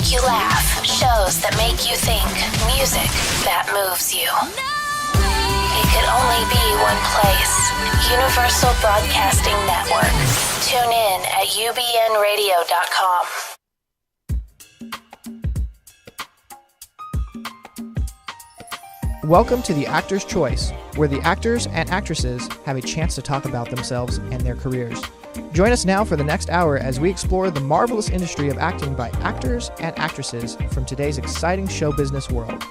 make you laugh, shows that make you think, music that moves you. It could only be one place. Universal Broadcasting Network. Tune in at ubnradio.com. Welcome to The Actor's Choice, where the actors and actresses have a chance to talk about themselves and their careers. Join us now for the next hour as we explore the marvelous industry of acting by actors and actresses from today's exciting show business world.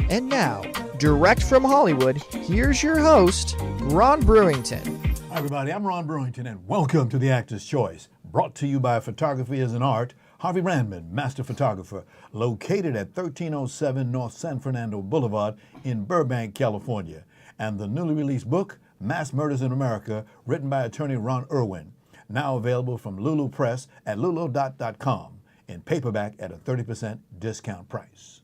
And now, direct from Hollywood, here's your host, Ron Brewington. Hi everybody, I'm Ron Brewington and welcome to The Actor's Choice, brought to you by Photography as an Art, Harvey Randman, Master Photographer, located at 1307 North San Fernando Boulevard in Burbank, California, and the newly released book, Mass Murders in America, written by attorney Ron Irwin, now available from Lulu Press at luludot.com, in paperback at a 30% discount price.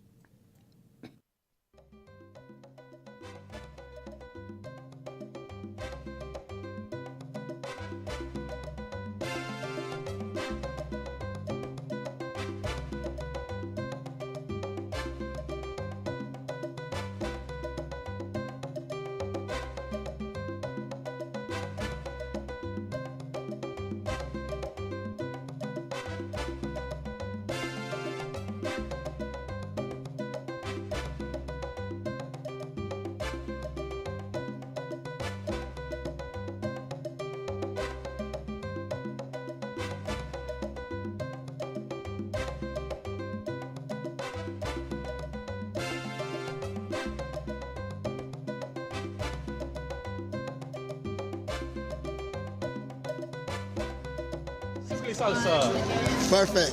Salsa. Perfect.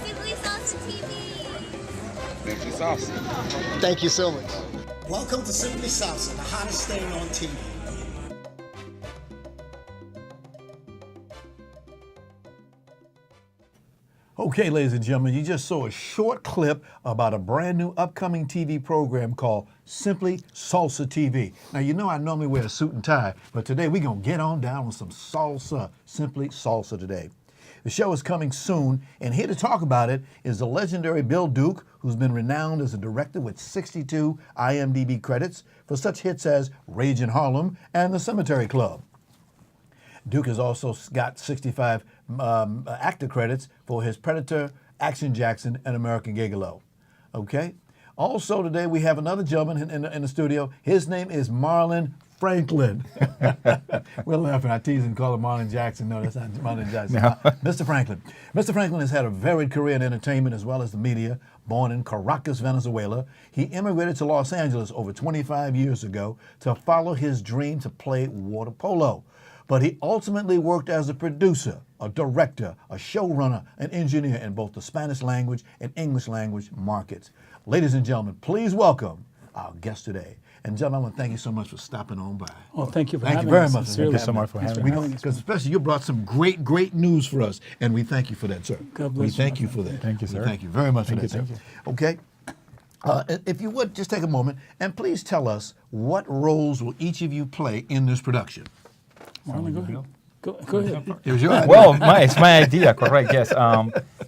Simply Salsa TV. Simply Salsa. Thank you so much. Welcome to Simply Salsa, the hottest thing on TV. Okay, ladies and gentlemen, you just saw a short clip about a brand new upcoming TV program called Simply Salsa TV. Now, you know I normally wear a suit and tie, but today we're going to get on down with some salsa, Simply Salsa today. The show is coming soon, and here to talk about it is the legendary Bill Duke, who's been renowned as a director with 62 IMDb credits for such hits as Rage in Harlem and The Cemetery Club. Duke has also got 65 actor credits for his Predator, Action Jackson, and American Gigolo. Okay? Also today we have another gentleman in the studio. His name is Marlon Franklin. We're laughing. I tease and call him Marlon Jackson. No, that's not Marlon Jackson. No. Mr. Franklin. Mr. Franklin has had a varied career in entertainment as well as the media. Born in Caracas, Venezuela, he immigrated to Los Angeles over 25 years ago to follow his dream to play water polo. But he ultimately worked as a producer, a director, a showrunner, an engineer in both the Spanish language and English language markets. Ladies and gentlemen, please welcome our guest today. And gentlemen, I want to thank you so much for stopping on by. Well, thank you for having us. Thank you very much. Thank you so much for having us. Because especially you brought some great news for us, and we thank you for that, sir. God bless we thank you for that. Thank you, sir. Thank you very much Thank for you, that, thank sir. Okay. If you would, just take a moment and please tell us what roles will each of you play in this production. Marlon, go ahead. Go ahead. It was your idea. Well, it's my idea, correct? Yes.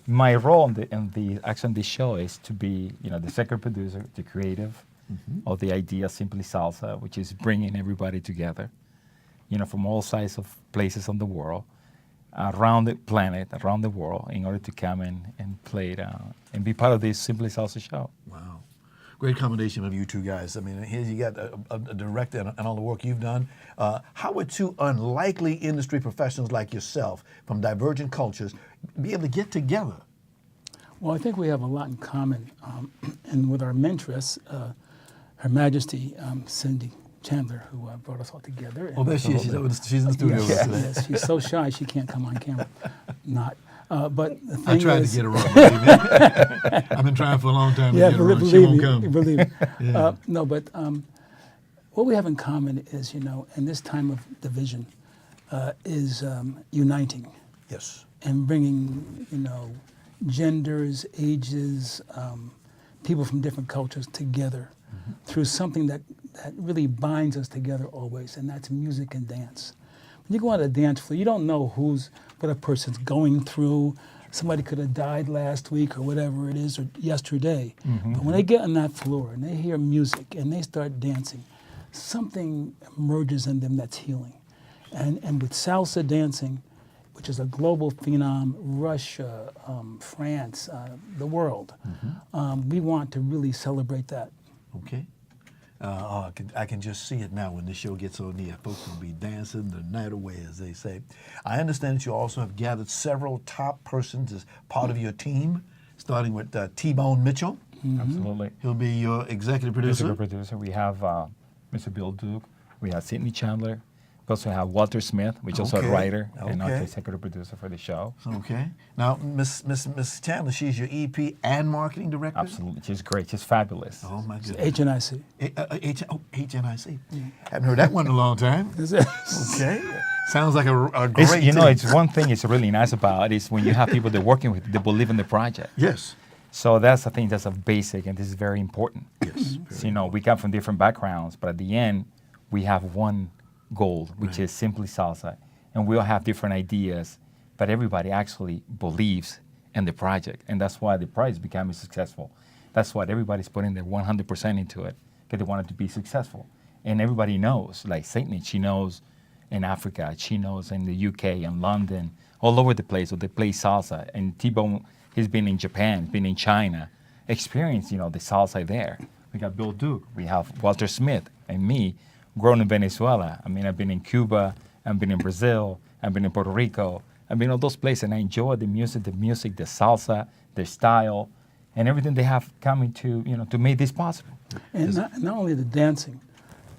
My role in the show is to be, the second producer, the creative of the idea, Simply Salsa, which is bringing everybody together, from all sides of places on the world, around the planet, around the world, in order to come and play it and be part of this Simply Salsa show. Wow. Great combination of you two guys. I mean, here you got a director and all the work you've done. How would two unlikely industry professionals like yourself from divergent cultures be able to get together? Well, I think we have a lot in common. And with our mentress, Her Majesty Cindy Chandler, who brought us all together. Oh, there she is. She's in the studio with us today. Yes, she's so shy she can't come on camera. But the thing I tried is, to get her on. Believe me. I've been trying for a long time to get her on. She won't come. Believe me. Yeah. No, but what we have in common is, in this time of division, is uniting. Yes. And bringing, genders, ages, people from different cultures together through something that really binds us together always, and that's music and dance. When you go on a dance floor, you don't know what a person's going through, somebody could have died last week or whatever it is, or yesterday. But when they get on that floor and they hear music and they start dancing, something emerges in them that's healing. And with salsa dancing, which is a global phenom, Russia, France, the world, we want to really celebrate that. Okay. I can just see it now when this show gets on the air. Folks will be dancing the night away, as they say. I understand that you also have gathered several top persons as part of your team, starting with T-Bone Mitchell. Absolutely. He'll be your executive producer. Executive producer. We have Mr. Bill Duke. We have Sidney Chandler. We also have Walter Smith, which is also a writer and also executive producer for the show. Okay. Now, Miss Chandler, she's your EP and marketing director? Absolutely. She's great. She's fabulous. Oh, my goodness. HNIC. HNIC. Haven't heard that one in a long time. Okay. Sounds like a great You know, team. it's one thing it's really nice about is when you have people they're working with, they believe in the project. Yes. So that's, I think, that's a basic, and this is very important. Yes. So, you know, we come from different backgrounds, but at the end, we have one goal, which is simply salsa. And we all have different ideas, but everybody actually believes in the project. And that's why the project is becoming successful. That's why everybody's putting their 100% into it, because they want it to be successful. And everybody knows, like Saint, she knows in Africa, she knows in the UK, in London, all over the place, where they play salsa. And T-Bone, he's been in Japan, been in China, experienced, you know, the salsa there. We got Bill Duke, we have Walter Smith, and me, grown in Venezuela. I mean, I've been in Cuba, I've been in Brazil, I've been in Puerto Rico. I've been in all those places, and I enjoy the music, the salsa, their style, and everything they have coming to, you know, to make this possible. And not only the dancing,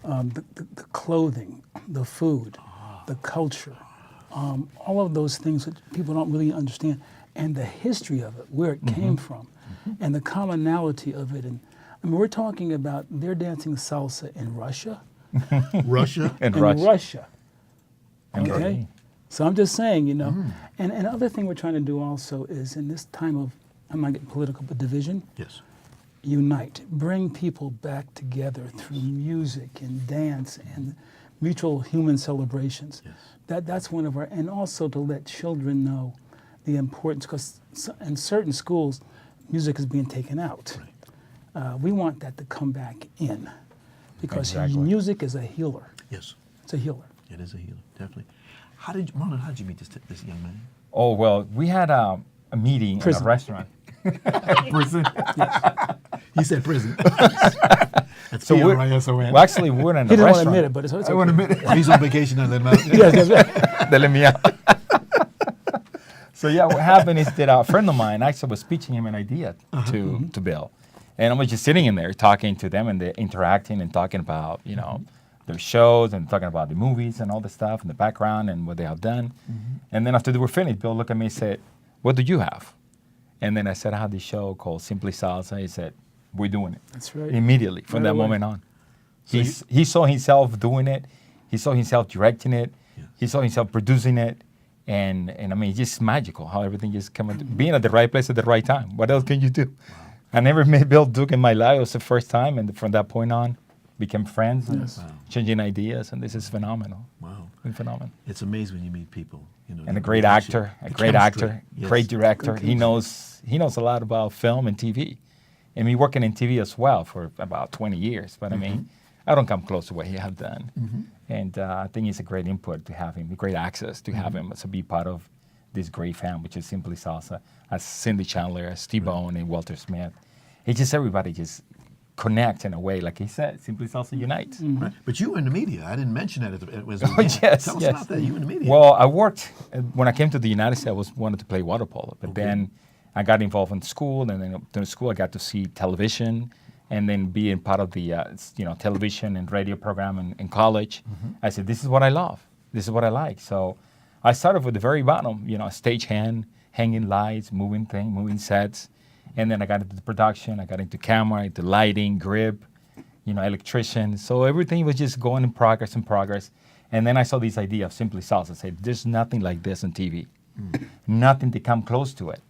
the clothing, the food, the culture, all of those things that people don't really understand, and the history of it, where it came from, and the commonality of it. And I mean, we're talking about they're dancing salsa in Russia. Russia? And Russia. Okay. Okay. So I'm just saying, you know, and another thing we're trying to do also is in this time of, I'm not getting political, but division, Yes. unite, bring people back together through music and dance and mutual human celebrations. Yes. That's one of our, and also to let children know the importance, because in certain schools, music is being taken out. We want that to come back in, because music is a healer. Yes. It's a healer. It is a healer, definitely. Marlon, how did you meet this young man? Oh, well, we had a meeting in a restaurant. Prison? He said prison. That's So P-R-I-S-O-N. well, actually, we were in a He didn't want to restaurant. admit it, but it's okay. I want to admit it. He's on vacation and let him out. Yes. They let me out. So yeah, what happened is that a friend of mine actually was pitching him an idea to Bill. And I was just sitting in there talking to them, and they're interacting and talking about, you know, their shows and talking about the movies and all the stuff and the background and what they have done. And then after they were finished, Bill looked at me and said, "What do you have?" And then I said, "I have this show called Simply Salsa." He said, "We're doing it." That's right. Immediately, from that moment on. He saw himself doing it. He saw himself directing it. He saw himself producing it. And I mean, it's just magical how everything just came into being at the right place at the right time. What else can you do? I never met Bill Duke in my life. It was the first time. And from that point on, became friends and changing ideas. And this is phenomenal. Wow. It's phenomenal. It's amazing when you meet people. You know, And a the great relationship, actor, Yes. great director. He knows a lot about film and TV. And me working in TV as well for about 20 years. But I mean, I don't come close to what he has done. And I think it's a great input to have him, great access to have him to be part of this great family, which is Simply Salsa, as Cindy Chandler, as T-Bone, and Walter Smith. It's just everybody just connect in a way, like he said, Simply Salsa unites. Right. But you were in the media. I didn't mention that. Yes, Tell us about that. You were in the media. Well, I worked, when I came to the United States, I wanted to play water polo. But then I got involved in school, and then during school I got to see television, and then being part of the television and radio program in college. I said, this is what I love. This is what I like. So I started with the very bottom, stagehand, hanging lights, moving sets. And then I got into the production. I got into camera, into lighting, grip, electrician. So everything was just going in progress. And then I saw this idea of Simply Salsa. I said, there's nothing like this on TV. Nothing to come close to it.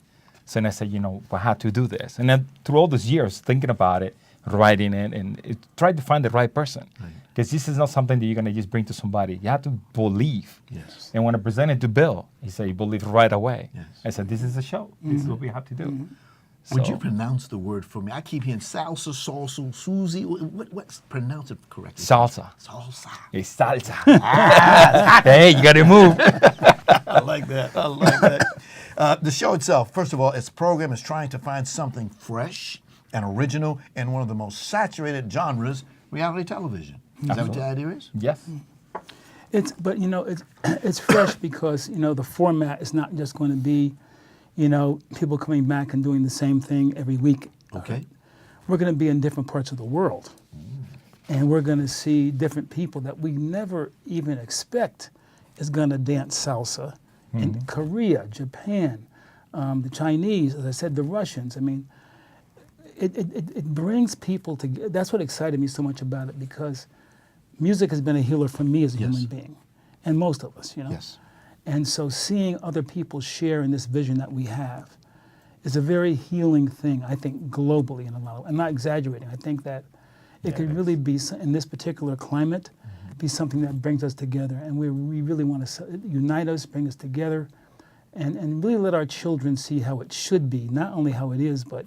So then I said, I had to do this. And then through all those years thinking about it, writing it, and try to find the right person. Because this is not something that you're going to just bring to somebody. You have to believe. Yes. And when I presented to Bill, he said, you believe right away. Yes. I said, this is a show. This is what we have to do. Would So- you pronounce the word for me? I keep hearing salsa, salsa, Susie. What's pronounce it correctly? Salsa. Salsa. It's salsa. Hey, you got to move. I like that. I like that. The show itself, first of all, its program is trying to find something fresh and original in one of the most saturated genres, reality television. Is that what the idea is? Yes. But it's fresh because the format is not just going to be, people coming back and doing the same thing every week. Okay. We're going to be in different parts of the world, and we're going to see different people that we never even expect is going to dance salsa in Korea, Japan, the Chinese, as I said, the Russians. I mean, it brings people together. That's what excited me so much about it, because music has been a healer for me as a human being, and most of us, Yes. And so seeing other people share in this vision that we have is a very healing thing, I think, globally in a lot of, I'm not exaggerating. I think that it could really be, in this particular climate, be something that brings us together. And we really want to unite us, bring us together, and really let our children see how it should be, not only how it is, but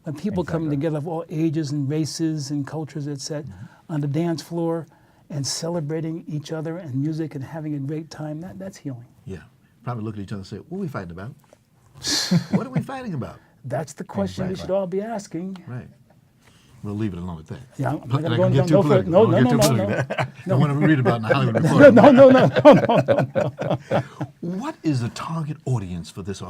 when people coming together of all ages and races and cultures, etc., on the dance floor and celebrating each other and music and having a great time, that's healing. Yeah. Probably look at each other and say, what are we fighting about? What are we fighting about? That's the question we should all be asking. Right. We'll leave it alone at that. Yeah, I'm not Not gonna gonna go get too political. no, Don't no, get no, too no, political. no. I want to read about in the Hollywood Reporter. No. What is the target audience for this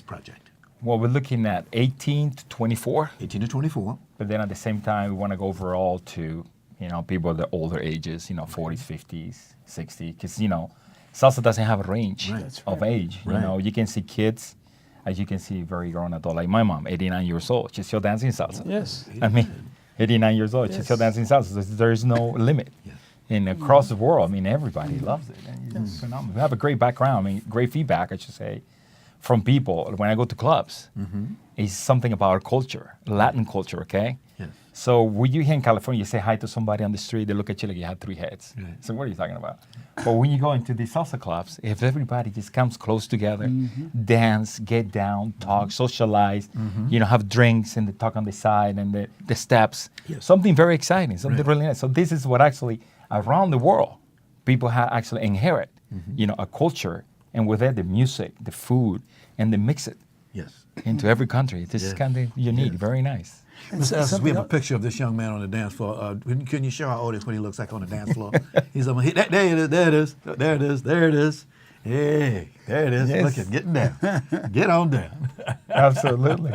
project? Well, we're looking at 18 to 24. 18 to 24. But then at the same time, we want to go overall to, people of the older ages, 40s, 50s, 60s. Because, salsa doesn't have a range of age. Right. You can see kids, as you can see, very grown adult. Like my mom, 89 years old, she's still dancing salsa. Yes. I mean, 89 years old, she's still dancing salsa. So there's no limit. And across the world, everybody loves it. And it's phenomenal. We have a great background, great feedback, I should say, from people. When I go to clubs, it's something about our culture, Latin culture, okay? Yes. So when you here in California, you say hi to somebody on the street, they look at you like you have 3 heads. Right. So what are you talking about? But when you go into these salsa clubs, if everybody just comes close together, dance, get down, talk, socialize, have drinks and they talk on the side and the steps, something very exciting, something really nice. So this is what actually, around the world, people actually inherit, a culture, and with that, the music, the food, and they mix it into every country. This is kind of unique, very nice. Mr. Estes, we have a picture of this young man on the dance floor. Can you show our audience what he looks like on the dance floor? He's there it is, there it is, there it is, there it is. Hey, there it is. Yes. Look at getting down. Get on down. Absolutely.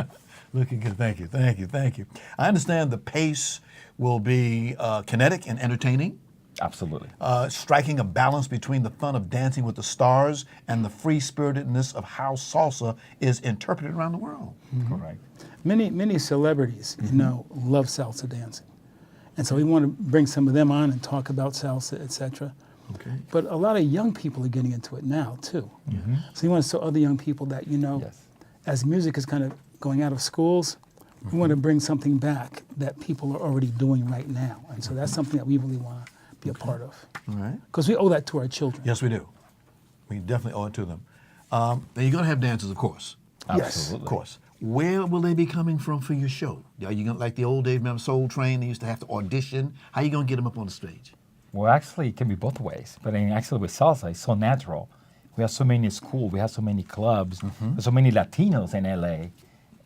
Looking good. Thank you, thank you, thank you. I understand the pace will be kinetic and entertaining. Absolutely. Striking a balance between the fun of dancing with the stars and the free-spiritedness of how salsa is interpreted around the world. Correct. Many celebrities, love salsa dancing. And so we want to bring some of them on and talk about salsa, etc. Okay. But a lot of young people are getting into it now, too. So we want to show other young people that, as music is kind of going out of schools, we want to bring something back that people are already doing right now. And so that's something that we really want to be a part of. All right. Because we owe that to our children. Yes, we do. We definitely owe it to them. Now, you're going to have dancers, of course. Yes. Of course. Where will they be coming from for your show? Are you going to, like the old days, remember Soul Train, they used to have to audition? How are you going to get them up on the stage? Well, actually, it can be both ways. But actually, with salsa, it's so natural. We have so many schools, we have so many clubs, there's so many Latinos in LA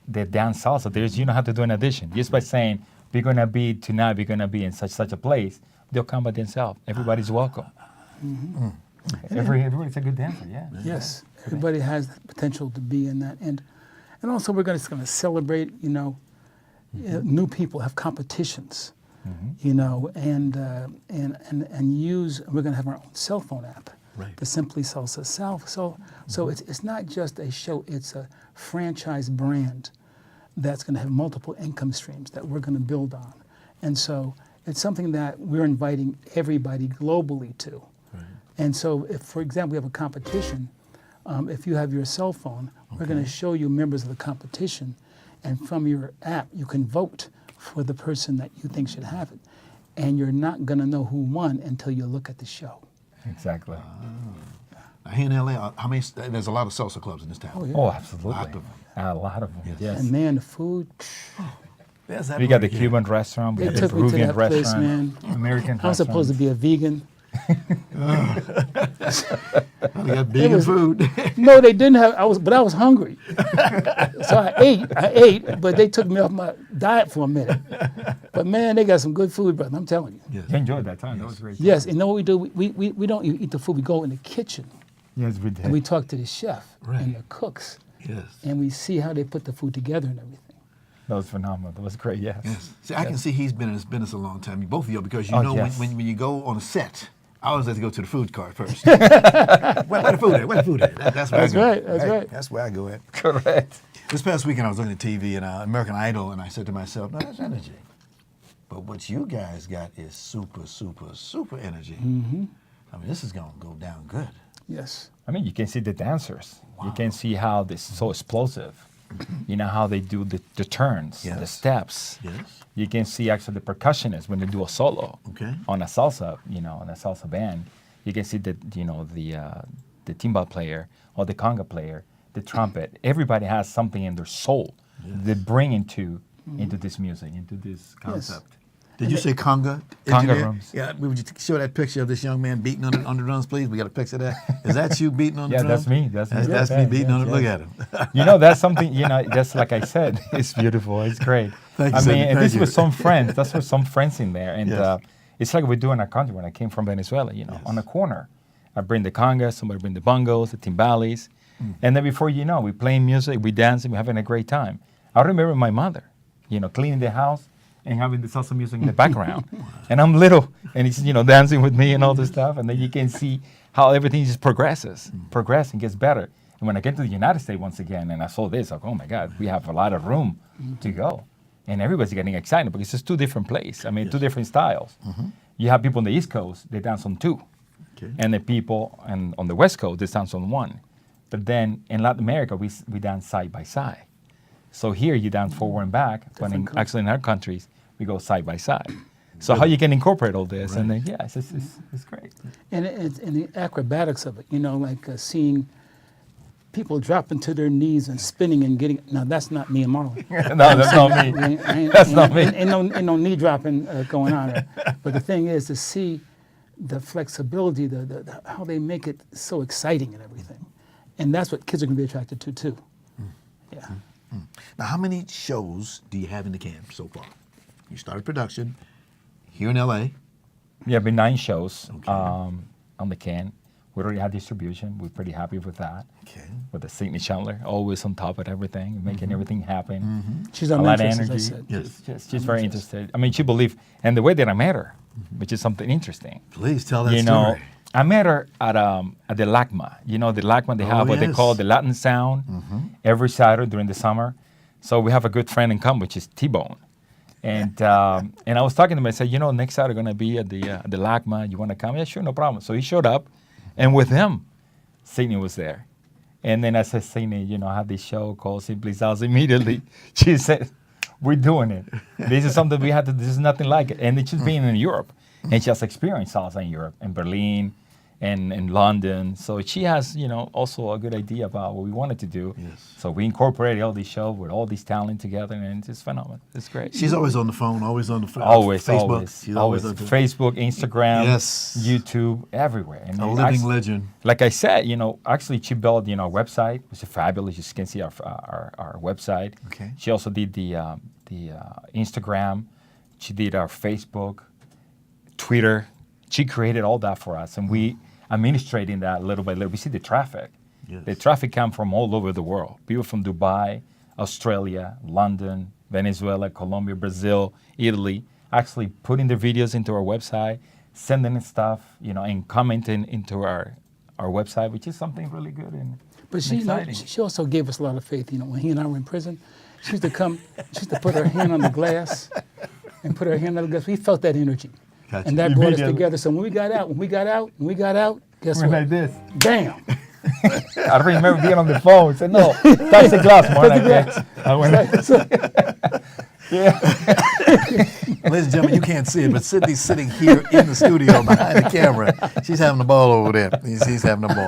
that dance salsa. You don't have to do an audition. Just by saying, we're going to be tonight, we're going to be in such a place, they'll come by themselves. Everybody's welcome. Everybody's a good dancer, Yes. Everybody has the potential to be in that. And also, we're going to celebrate, new people have competitions, and use, we're going to have our own cell phone app, the Simply Salsa South. So it's not just a show, it's a franchise brand that's going to have multiple income streams that we're going to build on. And so it's something that we're inviting everybody globally to. And so if, for example, we have a competition, if you have your cell phone, we're going to show you members of the competition, and from your app, you can vote for the person that you think should have it. And you're not going to know who won until you look at the show. Exactly. Now, here in LA, how many? There's a lot of salsa clubs in this town. Oh, yeah. Oh, absolutely. A lot of them. A lot of them. Yes. Yes. And man, the food, There's that We got the right Cuban restaurant. We they got the took me to Peruvian that place, restaurant. man. American I was supposed to be a vegan. here. We got vegan food. No, they didn't have. But I was hungry, so I ate. But they took me off my diet for a minute. But man, they got some good food, brother. I'm telling you. You enjoyed that time. That was great. Yes, and know what we do? We don't even eat the food. We go in the kitchen Yes, we did. and we talk to the chef Right. and the cooks, Yes. and we see how they put the food together and everything. That was phenomenal. That was great. Yes. Yes. See, I can see he's been in this business a long time. Both of you, because you Oh, know yes. when you go on a set, I always like to go to the food cart first. where the food at? Where the food at? That's where I go. right, that's right. That's where I go at. Correct. This past weekend, I was looking at TV and American Idol, and I said to myself, "No, that's energy. But what you guys got is super, super, super energy. Mm-hmm. I mean, this is going to go down good." Yes. I mean, you can see the dancers. You can see how this is so explosive. You know how they do the turns, the Yes. steps. Yes. You can see actually the percussionists when they do a solo Okay. on a salsa, on a salsa band. You can see that the timbal player or the conga player, the trumpet. Everybody has something in their soul they bring into this music, into this concept. Did you say conga? Conga engineer? rooms. Yeah. Would you show that picture of this young man beating on the drums, please? We got a picture of that. Is that you beating on the Yeah, drums? that's me. That's me. That's me Yeah, beating yes, on it. yes. Look at him. That's something, that's like I said, it's beautiful, it's great. Thank you, I Sidney. mean, and Thank this you. was some friends, that's with some friends in there. And Yes. it's like we do in our country when I came from Venezuela, on the corner. I bring the congas, somebody bring the bongos, the timbales. And then before you know, we playing music, we dancing, we're having a great time. I remember my mother, cleaning the house and having the salsa music in the background. And I'm little, and he's, dancing with me and all this stuff. And then you can see how everything just progresses, gets better. And when I get to the United States once again, and I saw this, like, oh my God, we have a lot of room to go. And everybody's getting excited because it's two different places. I mean, two different styles. You have people on the East Coast, they dance on two. Okay. And the people on the West Coast, they dance on one. But then in Latin America, we dance side by side. So here you dance forward and back, but actually in our countries, we go side by side. So how you can incorporate all this, and then, it's great. And the acrobatics of it, like seeing people dropping to their knees and spinning and getting. Now that's not me and Marlon. No, that's not me. That's not me. Ain't no knee dropping going on there. But the thing is to see the flexibility, the how they make it so exciting and everything, and that's what kids are going to be attracted to too. Yeah. Now, how many shows do you have in the can so far? You started production here in LA. Yeah, been 9 shows Okay. on the can. We already had distribution. We're pretty happy with that. Okay. With the Sidney Chandler, always on top of everything, making everything happen. She's our A lot of mentor, as I energy. said. Yes. She's very interested. I mean, she believed, and the way that I met her, which is something interesting. Please tell that You story. know, I met her at the LACMA. The LACMA, they have what they yes. call the Latin Sound every Saturday during the summer. So we have a good friend in common, which is T-Bone. And and I was talking to him. I said, next Saturday going to be at the LACMA. You want to come? Yeah, sure, no problem. So he showed up, and with him, Sidney was there. And then I said, Sidney, I have this show called Simply Salsa. Immediately, she said, we're doing it. This is something we had to. This is nothing like it. And it's just being in Europe, and she has experienced salsa in Europe, in Berlin, and in London. So she has, also a good idea about what we wanted to do. Yes. So we incorporated all these shows with all these talent together, and it's just phenomenal. It's great. She's always on the phone, always on the phone. Always, Facebook. always, She's always. on the Facebook, Instagram, Yes. YouTube, everywhere. And A it living actually- legend. Like I said, actually she built, a website, which is fabulous. You can see our website. Okay. She also did the Instagram. She did our Facebook, Twitter. She created all that for us, and we administrating that little by little. We see the traffic. Yes. The traffic come from all over the world. People from Dubai, Australia, London, Venezuela, Colombia, Brazil, Italy, actually putting their videos into our website, sending us stuff, and commenting into our website, which is something really good and But she, exciting. she also gave us a lot of faith. When he and I were in prison, she used to come, she used to put her hand on the glass and put her hand on the glass. We felt that energy. Gotcha. And that brought us Immediately. together. So when we got out, guess We're what? like this. Bam! I remember being on the phone. Said, no, touch the glass, more like this. I went like this. Ladies and gentlemen, you can't see it, but Sydney's sitting here in the studio behind the camera. She's having the ball over there. She's having the ball.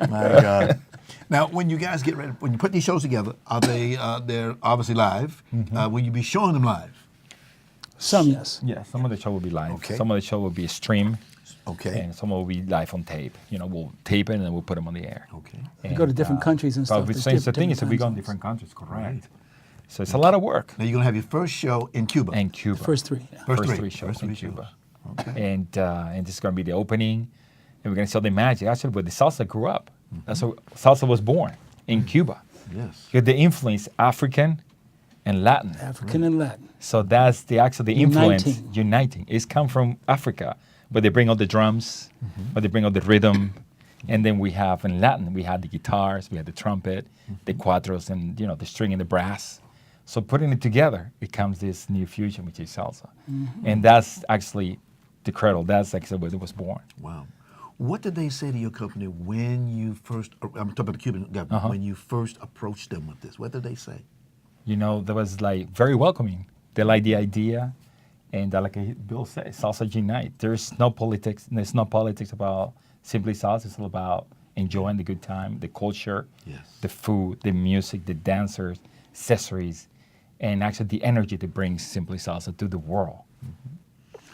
My God. Now, when you guys get ready, when you put these shows together, are they? They're obviously live. Will you be showing them live? Some, yes. Yeah, some of the show will be live. Okay. Some of the show will be a stream. Okay. And some will be live on tape. You know, we'll tape it and then we'll put them on the air. Okay. We go to different countries and But stuff. the There's thing is, different we go time in zones. different countries, correct. So it's a lot of work. Now you're gonna have your first show in Cuba. And Cuba. First three. Yeah. First three. three shows First in three Cuba. shows. Okay. And this is going to be the opening. And we're going to show the magic. Actually, where the salsa grew up. That's where salsa was born, in Cuba. Yes. Because the influence, African and Latin. African and Latin. So that's the influence, Uniting. uniting. It's come from Africa, but they bring all the drums, but they bring all the rhythm. And then we have, in Latin, we had the guitars, we had the trumpet, the cuatros, and the string and the brass. So putting it together, it comes this new fusion, which is salsa. And that's actually the cradle. That's actually where it was born. Wow. What did they say to your company when you first? I'm talking about the Cuban government. When you first approached them with this, what did they say? That was like very welcoming. They like the idea, and like Bill said, salsa unite. There's no politics. There's no politics about simply salsa. It's all about enjoying the good time, the culture, the food, the music, the dancers, accessories, and actually the energy that brings simply salsa to the world.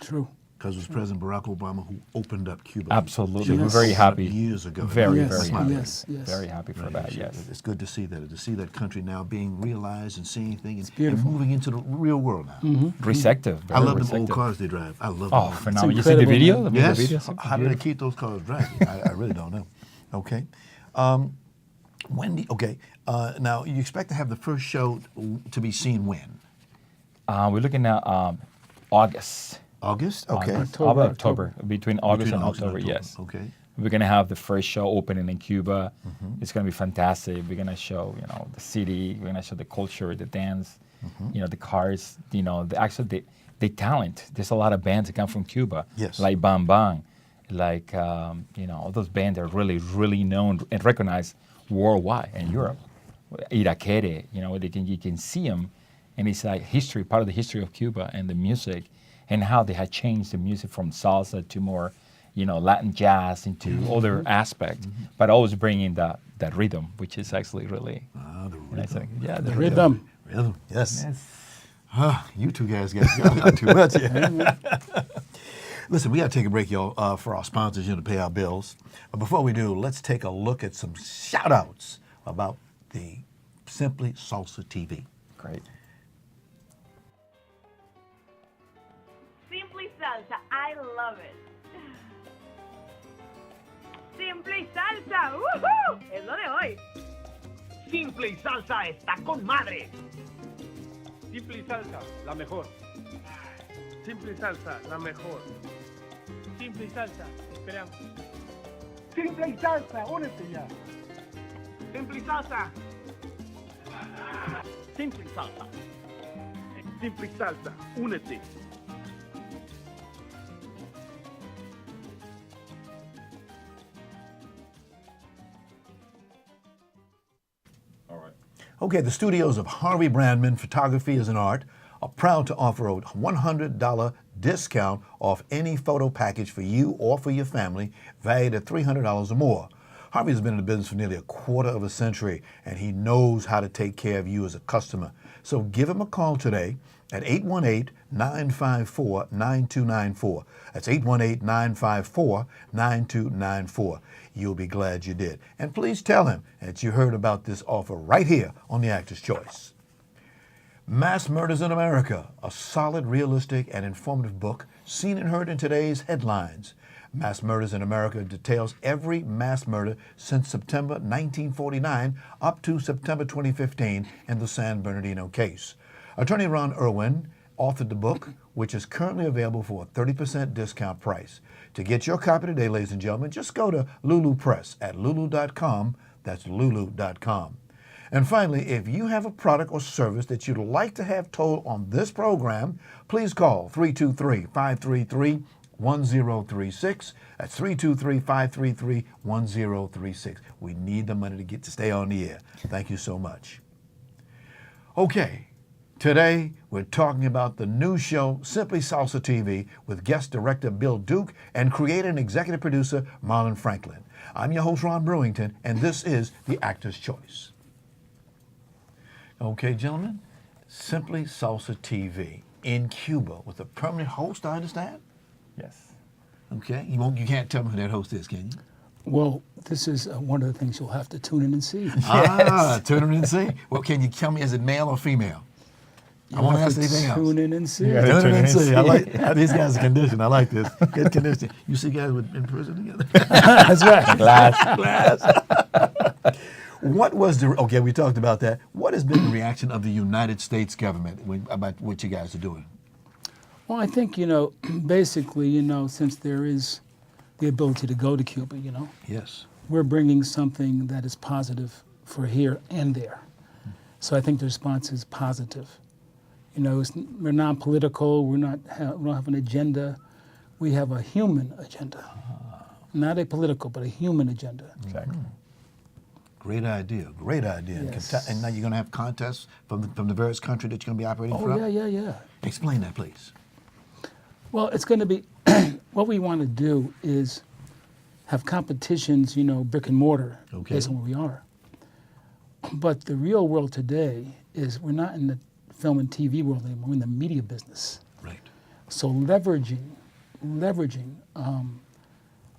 True. Because it was President Barack Obama who opened up Cuba. Absolutely, Yes. we're very happy. Years ago. Very, Yes, very happy. yes, yes. Very happy for that. Yes. It's good to see that country now being realized and seeing things and beautiful. moving into the real world now. Receptive. I Very love them receptive. old cars they drive. I love Oh, them. phenomenal! You see the incredible, video? man. The Yes. video? How do they keep those cars driving? I really don't know. Okay. Now you expect to have the first show to be seen when? We're looking at August. August? Okay. October. Between August Between and August and October, October. yes. Okay. We're gonna have the first show opening in Cuba. It's gonna be fantastic. We're gonna show, the city. We're gonna show the culture, the dance, the cars. The talent. There's a lot of bands that come from Cuba. Yes. Like Bang Bang, like all those bands are really, really known and recognized worldwide in Europe. Irakere, you can see them, and it's like history, part of the history of Cuba and the music, and how they had changed the music from salsa to more, Latin jazz into other aspects, but always bringing that rhythm, which is actually really. The rhythm. Yeah, The rhythm. Rhythm. Yes. You two guys got too much. Listen, we got to take a break, y'all, for our sponsors, to pay our bills. But before we do, let's take a look at some shout-outs about the Simply Salsa TV. Great. Simply Salsa, I love it. Simply Salsa, ¡woohoo! Es lo de hoy. Simple y salsa está con madre. Simple y salsa, la mejor. Simple y salsa, la mejor. Simple y salsa, esperamos. Simple y salsa, únete ya. Simple y salsa. Simple y salsa. Simple y salsa, únete. Okay, the studios of Harvey Brandman Photography is an Art are proud to offer a $100 discount off any photo package for you or for your family valued at $300 or more. Harvey has been in the business for nearly a quarter of a century, and he knows how to take care of you as a customer. So give him a call today at 818-954-9294. That's 818-954-9294. You'll be glad you did. And please tell him that you heard about this offer right here on The Actor's Choice. Mass Murders in America, a solid, realistic, and informative book seen and heard in today's headlines. Mass Murders in America details every mass murder since September 1949 up to September 2015 in the San Bernardino case. Attorney Ron Irwin authored the book, which is currently available for a 30% discount price. To get your copy today, ladies and gentlemen, just go to Lulu Press at lulu.com. That's lulu.com. And finally, if you have a product or service that you'd like to have told on this program, please call 323-533-1036. That's 323-533-1036. We need the money to stay on the air. Thank you so much. Okay, Today, we're talking about the new show, Simply Salsa TV, with guest director Bill Duke and creator and executive producer Marlon Franklin. I'm your host, Ron Brewington, and this is The Actor's Choice. Okay, gentlemen, Simply Salsa TV in Cuba with a permanent host, I understand? Yes. Okay, you can't tell me who that host is, can you? Well, this is one of the things you'll have to tune in and see. Tune in and see. Well, can you tell me, is it male or female? I You'll won't have ask to anything else. Tune in and see. Yeah. Tune in Tune in and and see. I see. like these guys are conditioned. I like this. Good condition. You see guys in prison together? That's right. Glass. What was the, okay, we talked about that. What has been the reaction of the United States government about what you guys are doing? Well, I think, basically, since there is the ability to go to Cuba, Yes. we're bringing something that is positive for here and there. So I think the response is positive. We're non-political. We don't have an agenda. We have a human agenda, not a political, but a human agenda. Exactly. Great idea. Great idea. Yes. And now you're going to have contests from the various countries that you're going to be operating from? Oh, yeah. Explain that, please. Well, it's going to be, what we want to do is have competitions, brick and mortar, Okay. based on where we are. But the real world today is we're not in the film and TV world anymore. We're in the media business. Right. So leveraging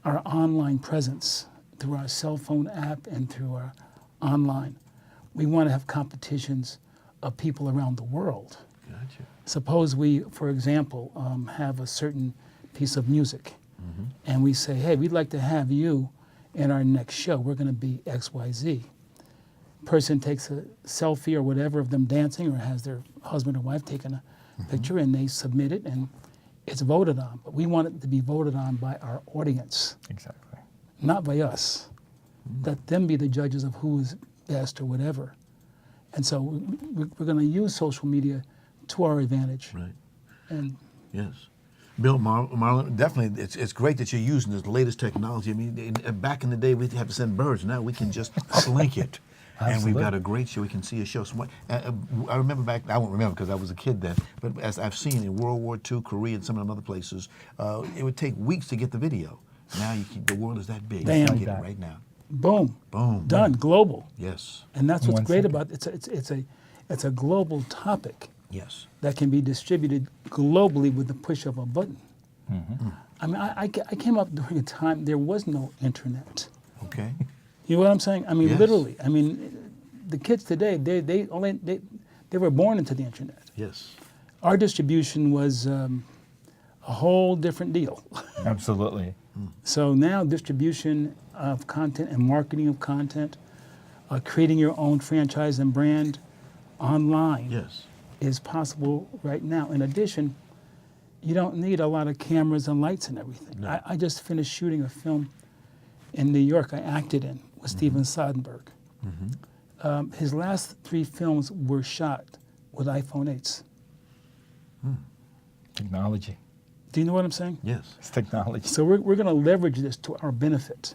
our online presence through our cell phone app and through our online, we want to have competitions of people around the world. Gotcha. Suppose we, for example, have a certain piece of music, and we say, hey, we'd like to have you in our next show. We're going to be XYZ. Person takes a selfie or whatever of them dancing, or has their husband or wife taking a picture, and they submit it, and it's voted on. But we want it to be voted on by our audience, Exactly. not by us. Let them be the judges of who is best or whatever. And so we're going to use social media to our advantage. Right. And Yes. Bill, Marlon, definitely, it's great that you're using this latest technology. I mean, back in the day, we'd have to send birds. Now we can just uplink it. And we've got a great show. We can see a show. So I remember back, I won't remember because I was a kid then, but as I've seen in World War II, Korea, and some of the other places, it would take weeks to get the video. Now the world is that big. Bam. You can get it right now. boom, Boom. done, global. Yes. And that's what's One great second. about it. It's a global topic Yes. that can be distributed globally with the push of a button. I mean, I came up during a time there was no internet. Okay. You know what I'm saying? I mean, Yes. literally. I mean, the kids today, they were born into the internet. Yes. Our distribution was a whole different deal. Absolutely. So now distribution of content and marketing of content, creating your own franchise and brand online Yes. is possible right now. In addition, you don't need a lot of cameras and lights and everything. No. I just finished shooting a film in New York I acted in with Steven Soderbergh. His last 3 films were shot with iPhone 8s. Technology. Do you know what I'm saying? Yes. It's technology. So we're going to leverage this to our benefit,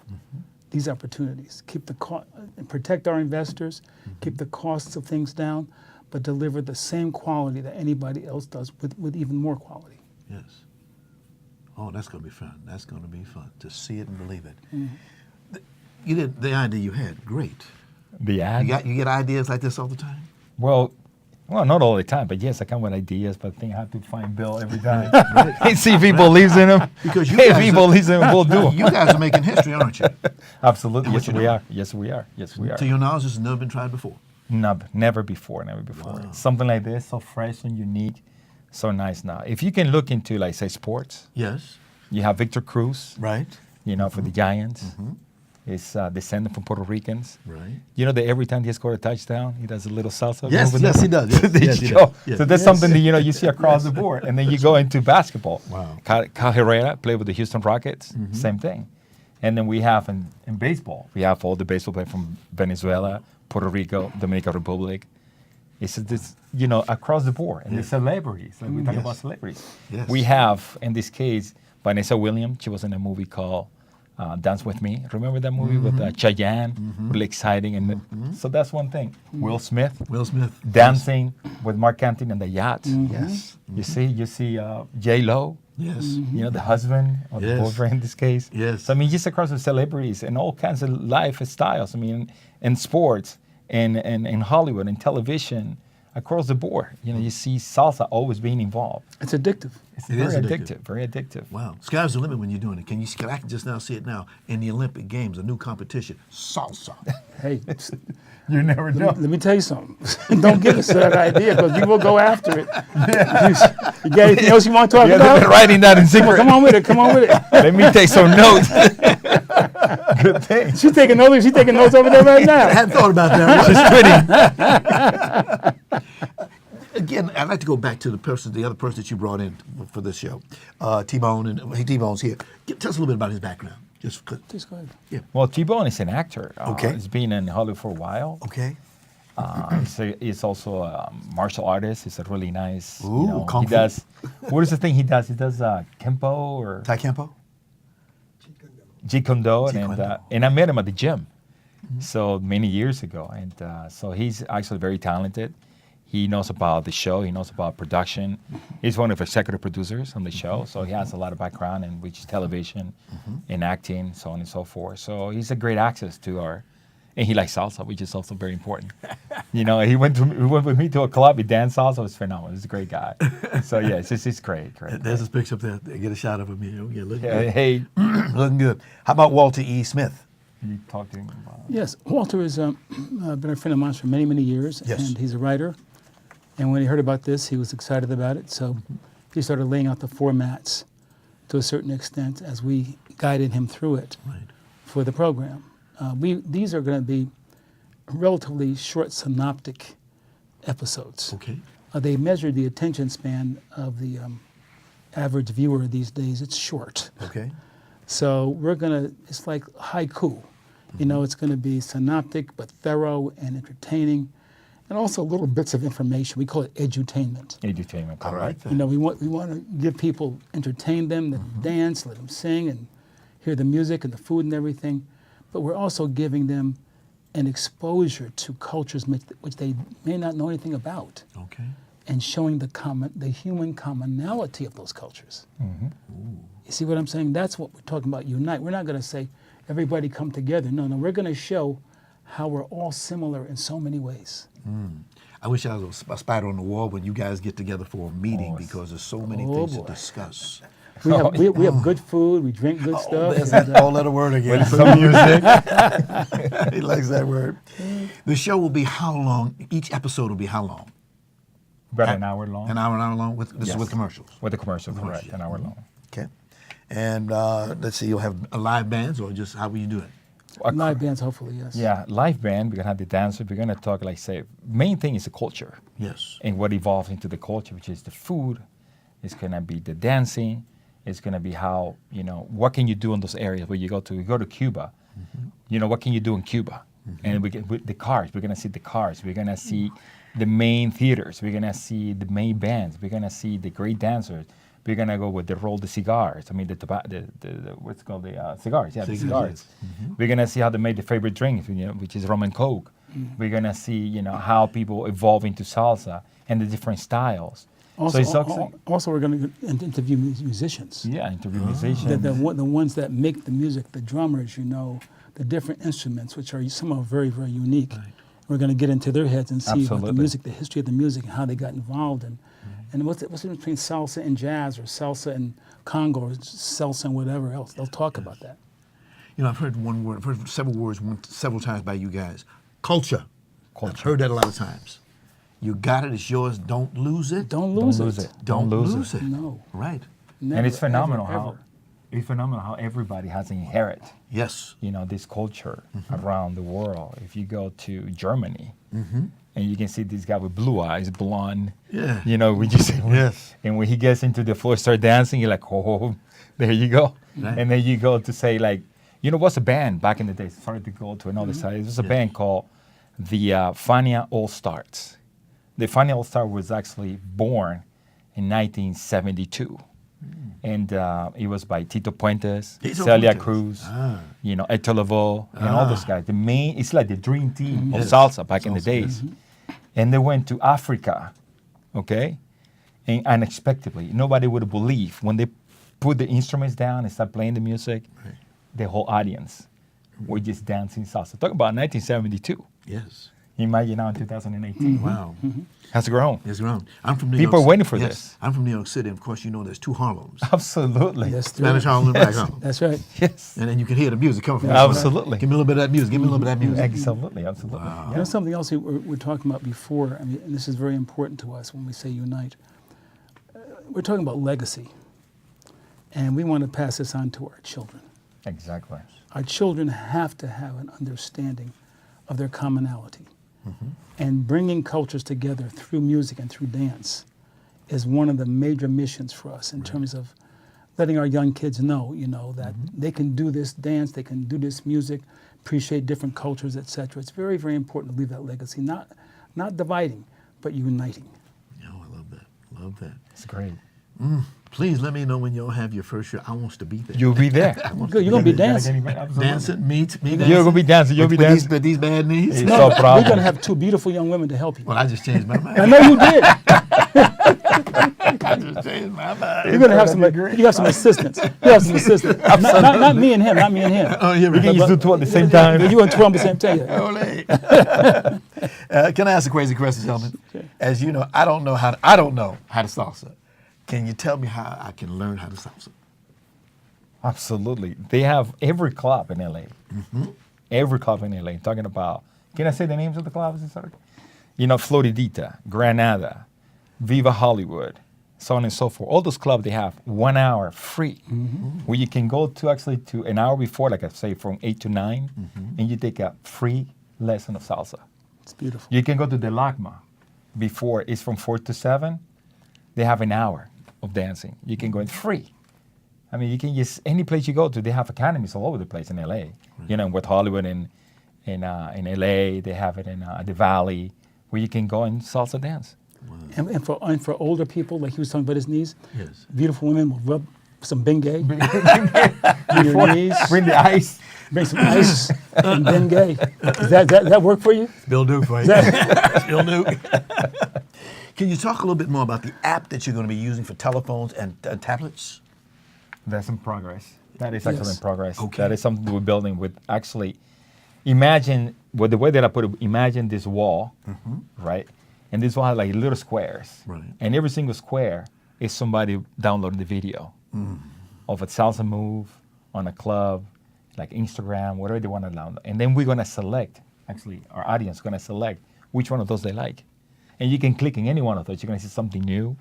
these opportunities. Keep the protect our investors, keep the costs of things down, but deliver the same quality that anybody else does with even more quality. Yes. Oh, that's going to be fun. That's going to be fun to see it and believe it. You did the idea you had. Great. The ad. You get ideas like this all the time. Well, not all the time, but yes, I come with ideas, but I think I have to find Bill every time. And see if he believes in them. Because you if guys he are- believes in them, we'll do them. You guys are making history, aren't you? Absolutely. And what Yes, you we doing? are. Yes, we are. Yes, we are. To your knowledge, this has never been tried before. Never before. Wow. Something like this, so fresh and unique, so nice now. If you can look into, like, say, sports, Yes. you have Victor Cruz, Right. for the Giants. He's descendant from Puerto Ricans. Right. You know that every time he scores a touchdown, he does a little salsa. Yes, movement? yes, he does. Yes, Did yes, you he know? does. Yes. So that's something that you see across the board. And then you go into basketball. Wow. Kyle Herrera played with the Houston Rockets. Same thing. And then we have in baseball, we have all the baseball players from Venezuela, Puerto Rico, Dominican Republic. It's this, across the board. And the celebrities, like we talk Yes. about celebrities. Yes. We have, in this case, Vanessa Williams. She was in a movie called Dance With Me. Remember that movie with Chayanne? Really exciting. And so that's one thing. Will Smith. Will Smith. Dancing with Mark Anthony on the yacht. Yes. You see J-Lo. Yes. You know, the husband or the Yes. boyfriend in this case. Yes. So, I mean, just across the celebrities and all kinds of lifestyles. I mean, in sports and in Hollywood and television, across the board. You know, you see salsa always being involved. It's addictive. It's It very is addictive. addictive. Very addictive. Wow. Sky's the limit when you're doing it. Can you? I can just now see it now in the Olympic Games, a new competition, salsa. Hey, You never know. let me tell you something. Don't give us that idea because we will go after it. You got anything else you want to talk Yeah, about? they've been writing that in secret. Come on with it. Come on with it. Let me take some notes. Good thing. She's taking notes. She's taking notes over there right I now. hadn't thought about that. She's quitting. Again, I'd like to go back to the other person that you brought in for this show, T-Bone, and hey, T-Bone's here. Tell us a little bit about his background, just 'cause- Just go ahead. yeah. Well, T-Bone is an actor. Okay. He's been in Hollywood for a while. Okay. He's also a martial artist. He's a really nice. Ooh, kung he fu. does. What is the thing he does? He does kempo or Tai Kempo. Jeet Kune Do, Jeet Kune Do. and I met him at the gym, so many years ago, and so he's actually very talented. He knows about the show. He knows about production. He's one of the executive producers on the show, so he has a lot of background in which is television, and acting, so on and so forth. So he's a great access to our, and he likes salsa, which is also very important. You know, he went with me to a club. He danced salsa. It was phenomenal. He's a great guy. So yeah, it's great. There's his picture up there. Get a shot of him here. Yeah, looking good. Hey, Looking good. How about Walter E. Smith? you talked to him about. Yes, Walter has been a friend of mine for many, many years, Yes. and he's a writer. And when he heard about this, he was excited about it. So he started laying out the formats to a certain extent as we guided him through it for the program. These are going to be relatively short synoptic episodes. Okay. They measure the attention span of the average viewer these days. It's short. Okay. So we're going to, it's like haiku. You know, it's going to be synoptic but thorough and entertaining, and also little bits of information. We call it edutainment. Edutainment, All right. You know, we want to give people, entertain them, let them dance, let them sing, and hear the music and the food and everything. But we're also giving them an exposure to cultures which they may not know anything about, Okay. and showing the human commonality of those cultures. You see what I'm saying? That's what we're talking about, unite. We're not going to say, everybody come together. No, we're going to show how we're all similar in so many ways. I wish I was a spider on the wall when you guys get together for a meeting because there's so many things to discuss. We have good food, we drink good stuff. There's that four-letter word again. Some music. He likes that word. The show will be how long? Each episode will be how long? About an hour long. An hour long? This is Yes. with commercials? With the commercial, correct. An hour long. Okay. And let's see, you'll have live bands or just how will you do it? Live bands, hopefully, yes. Yeah, live band. We're gonna have the dancer. We're gonna talk like say. Main thing is the culture. Yes. And what evolves into the culture, which is the food. It's gonna be the dancing. It's gonna be how what can you do in those areas where you go to. You go to Cuba. You know what can you do in Cuba? And we get with the cars. We're gonna see the cars. We're gonna see the main theaters. We're gonna see the main bands. We're gonna see the great dancers. We're gonna go with the rolled cigars. I mean the what's it called the cigars. Yeah, the cigars. We're gonna see how they made the favorite drink, which is rum and coke. We're gonna see how people evolve into salsa and the different styles. Also, so it's also we're going to interview musicians. Yeah, interview musicians. The ones that make the music, the drummers, the different instruments, which are some are very, very unique. Right. We're going to get into their heads and see what the music, the history of the music, and how they got involved, and what's the difference between salsa and jazz, or salsa and Congo, or salsa and whatever else. They'll talk about that. I've heard one word, I've heard several words several times by you guys. Culture. Culture. I've heard that a lot of times. You got it, it's yours, don't lose it. Don't lose it. Don't lose it. No. Right. Never, and it's phenomenal ever. how everybody has inherit. Yes. This culture around the world. If you go to Germany, and you can see this guy with blue eyes, blonde. Yeah. We just yes. And when he gets into the floor, start dancing, you're like, oh, there you go. Right. And then you go to say like, what's a band back in the day? Sorry to go to another side. It was a band called the Fania All Stars. The Fania All Star was actually born in 1972. And it was by Tito Puentes, Tito Celia Puentes. Cruz, Ah. Hector Lavoe, and all those guys. It's like the dream team of Yes. salsa back in the Salsa, days. And they went to Africa, okay? And unexpectedly, nobody would believe when they put the instruments down and start playing the music, the whole audience were just dancing salsa. Talk about 1972. Yes. Imagine now in 2018. Wow. Has grown. It's grown. I'm from New People York. are waiting for yes. this. I'm from New York City. Of course, you know there's two Harlems. Absolutely. Yes, Spanish Harlem and Black Harlem. That's right. Yes. And then you can hear the music coming from Absolutely. Give me a little bit of that music. Give me a little bit of that music. Absolutely, absolutely. You know something else we're talking about before, I mean, and this is very important to us when we say unite. We're talking about legacy, and we want to pass this on to our children. Exactly. Our children have to have an understanding of their commonality. And bringing cultures together through music and through dance is one of the major missions for us in terms of letting our young kids know, that they can do this dance, they can do this music, appreciate different cultures, etc. It's very, very important to leave that legacy, not dividing, but uniting. Oh, I love that. Love that. It's great. Please let me know when y'all have your first show. I want to be there. You'll be there. Good, you're going to be dancing. Dancing, me dancing. You're going to be dancing. You'll be With dancing. these bad knees. It's so We're proud. going to have two beautiful young women to help you. Well, I just changed my mind. I know you did. I just changed my mind. You're going to have some. You have some assistants. You have some assistants. not me and him. Not me and him. Oh, yeah, We can just do two at the same time. You and 12 at the same time. Ole. Can I ask a crazy question, gentlemen? As you know, I don't know how to salsa. Can you tell me how I can learn how to salsa? Absolutely. They have every club in LA. Every club in LA. Talking about, can I say the names of the clubs? Floridita, Granada, Viva Hollywood, so on and so forth. All those clubs, they have 1 hour free, where you can go to actually to an hour before, like I say, from 8 to 9, and you take a free lesson of salsa. It's beautiful. You can go to the Lagma before, it's from 4 to 7. They have an hour of dancing. You can go in free. I mean, you can just, any place you go to, they have academies all over the place in LA. In West Hollywood, in LA, they have it in the Valley, where you can go and salsa dance. And for older people, like he was talking about his knees, Yes. beautiful women will rub some Bengay on your knees, Bring the ice. bring some ice and Bengay. Does that work for you? Bill Duke for you. Bill Duke. Can you talk a little bit more about the app that you're going to be using for telephones and tablets? That's in progress. That is actually Yes. in progress. Okay. That is something we're building with actually, imagine, the way that I put it, imagine this wall, right? And this wall has like little squares. Right. And every single square is somebody downloading the video of a salsa move on a club, like Instagram, whatever they want to download. And then we're going to select, actually, our audience is going to select which one of those they like. And you can click in any one of those. You're going to see something new,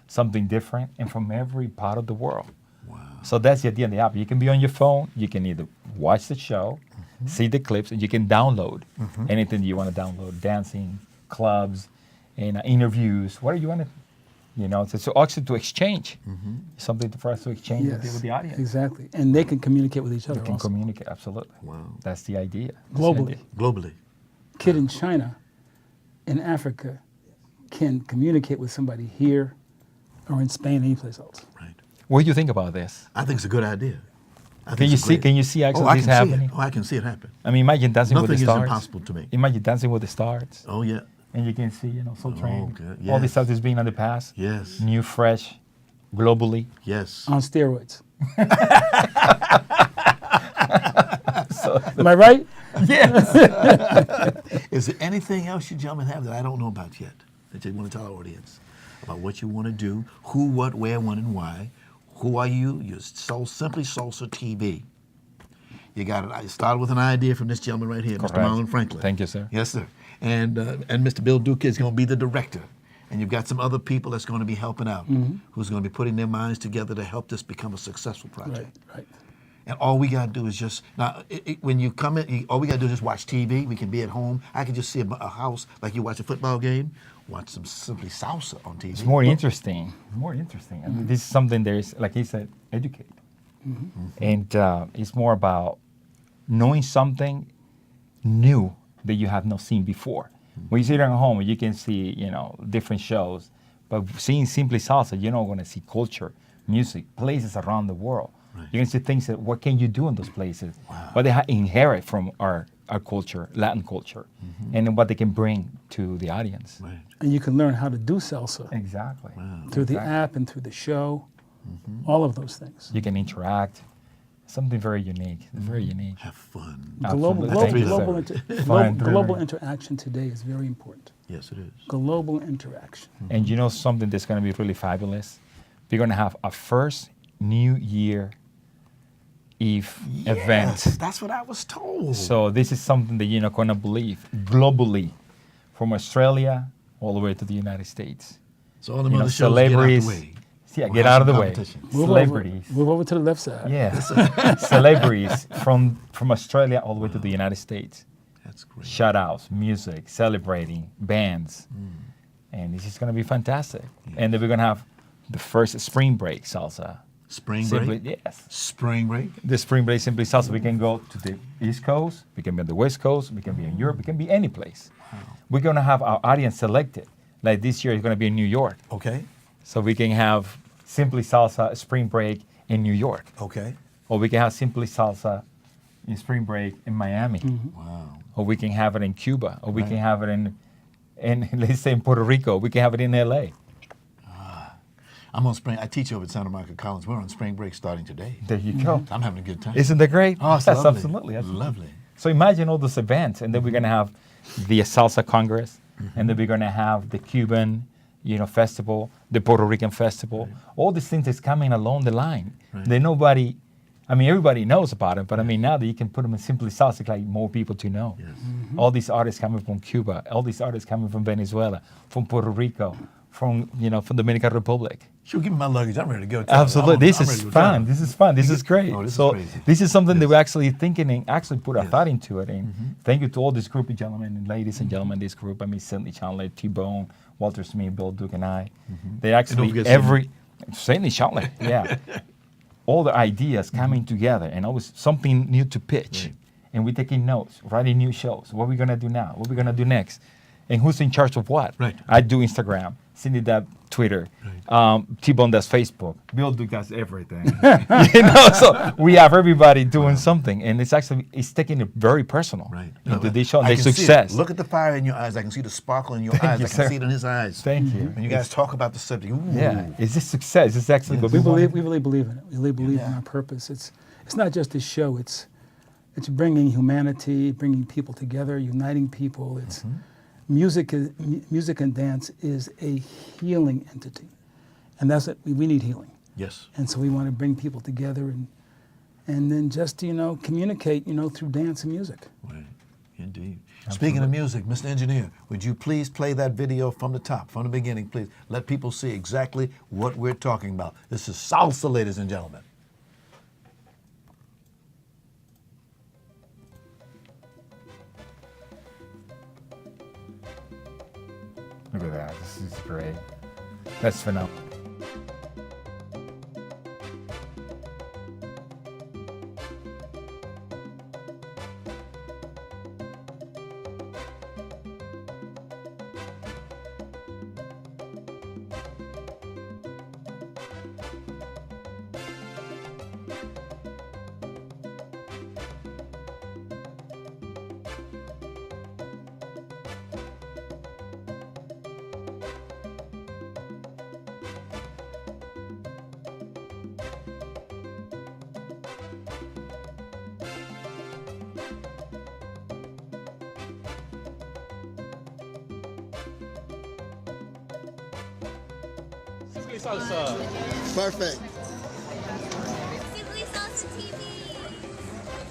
something different, and from every part of the world. Wow. So that's the idea of the app. You can be on your phone. You can either watch the show, see the clips, and you can download anything you want to download, dancing, clubs, and interviews, whatever you want to, so actually to exchange, something for us to exchange with the audience. Exactly. And they can communicate with each other We can also. communictate, absolutely. Wow. That's the idea. Globally. Globally. Kid in China, in Africa, can communicate with somebody here or in Spain, any place else. Right. What do you think about this? I think it's a good idea. I think Can you it's see? great. Can you see actually I this can see happening? it. Oh, I can see it happen. I mean, imagine dancing Nothing with the is stars. impossible to me. Imagine dancing with the stars, Oh, yeah. and you can see, Soul Train. good. All this Yes. stuff is being on the past. Yes. New, fresh, globally. Yes. On steroids. Am I right? Is there anything else you gentlemen have that I don't know about yet that you want to tell our audience about what you want to do, who, what, where, when, and why? Who are you? You're Simply Salsa TV. You got it. I started with an idea from this gentleman right here, Mr. Correct. Marlon Franklin. Thank you, sir. Yes, sir. And Mr. Bill Duke is going to be the director. And you've got some other people that's going to be helping out, who's going to be putting their minds together to help this become a successful project. Right. And all we got to do is just, now, when you come in, all we got to do is just watch TV. We can be at home. I can just see a house like you watch a football game, watch some Simply Salsa on TV. It's more interesting. More interesting. I mean, this is something there is, like he said, educate. And it's more about knowing something new that you have not seen before. When you sit at home, you can see, different shows. But seeing Simply Salsa, you're not going to see culture, music, places around the world. You're going to see things that what can you do in those places, what they inherit from our culture, Latin culture, and then what they can bring to the audience. Right. And you can learn how to do salsa Exactly. through the app and through the show, all of those things. You can interact. Something very unique. Very unique. Have fun. Absolutely. Thank you, sir. Global interaction today is very important. Yes, it is. Global interaction. And you know something that's going to be really fabulous? We're going to have a first New Year Eve event. That's what I was told. So this is something that you're not going to believe. Globally, from Australia all the way to the United States. So all the You know, other shows celebrities. get out the way. Yeah, We'll get have out of some the way. competition. Celebrities. Move over to the left side. Yeah, celebrities from Australia all the way to the United States. That's great. Shout outs, music, celebrating, bands. And this is going to be fantastic. And then we're going to have the first spring break salsa. Spring break? Yes. Spring break? The spring break Simply Salsa. We can go to the East Coast, we can be on the West Coast, we can be in Europe, we can be any place. We're going to have our audience selected. Like this year, it's going to be in New York. Okay. So we can have Simply Salsa spring break in New York. Okay. Or we can have Simply Salsa in spring break in Miami. Wow. Or we can have it in Cuba. Or we can have it in let's say in Puerto Rico. We can have it in LA. I'm on spring. I teach over at Santa Monica College. We're on spring break starting today. There you go. I'm having a good time. Isn't that great? Oh, it's That's lovely. absolutely. Lovely. So imagine all those events, and then we're going to have the Salsa Congress, and then we're going to have the Cuban, festival, the Puerto Rican festival, all these things that's coming along the line. That everybody knows about it, but now that you can put them in Simply Salsa, like more people to know. Yes. All these artists coming from Cuba, all these artists coming from Venezuela, from Puerto Rico, from Dominican Republic. Sure, give me my luggage. I'm ready to go. Absolutely. This is fun. This is fun. This is great. Oh, this is so crazy. this is something that we're actually thinking and actually put a thought into it. And thank you to all this group of gentlemen and ladies and gentlemen, this group. Sidney Chandler, T-Bone, Walter Smith, Bill Duke, and I. They actually, Sidney Chandler, yeah. All the ideas coming together and always something new to pitch. Right. And we're taking notes, writing new shows. What are we going to do now? What are we going to do next? And who's in charge of what? Right. I do Instagram. Cindy does Twitter. Right. T-Bone does Facebook. Bill Duke does everything. So we have everybody doing something, and it's taking it very personal. Right. Into this show, I their can see success. it. Look at the fire in your eyes. I can see the sparkle in your eyes. You, I can sir. see it in his eyes. Thank you. When you guys talk about the subject, ooh. Yeah, it's a success. It's actually We really believe in it. We really believe in our purpose. It's not just a show. It's bringing humanity, bringing people together, uniting people. It's music and dance is a healing entity, and that's it. We need healing. Yes. And so we want to bring people together and then just communicate through dance and music. Right. Indeed. Speaking of music, Mr. Engineer, would you please play that video from the top, from the beginning, please? Let people see exactly what we're talking about. This is salsa, ladies and gentlemen. Look at that. This is great. That's phenomenal. Simply Perfect. Simply Salsa TV.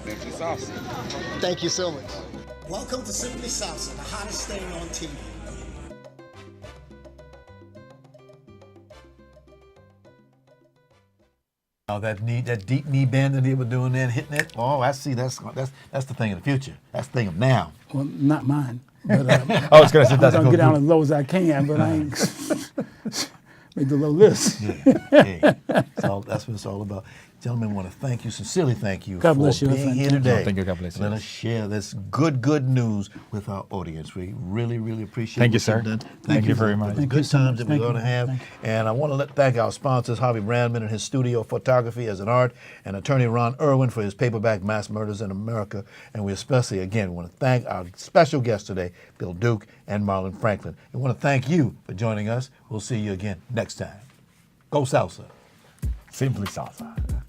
Simply Salsa. Thank you so much. Welcome to Simply Salsa, the hottest thing on TV. Oh, that deep knee bend that they were doing there, hitting it. Oh, I see. That's the thing of the future. That's the thing of now. Well, not mine. But, I was going to say I'm that's gonna get down as low as I can, but I ain't make the low list. Hey, That's what it's all about. Gentlemen, I want to thank you, sincerely thank you God for bless you, my being friend. here Thank you. today. Thank you. God bless you. Let us share this good news with our audience. We really, really appreciate Thank you, what sir. you've done. Thank you very for much. the Thank you good so times much. that we're Thank going to you. have. Thank you. And I want to thank our sponsors, Harvey Brandman and his studio photography as an art, and attorney Ron Irwin for his paperback Mass Murders in America. And we especially, again, want to thank our special guests today, Bill Duke and Marlon Franklin. We want to thank you for joining us. We'll see you again next time. Go Salsa. Simply salsa.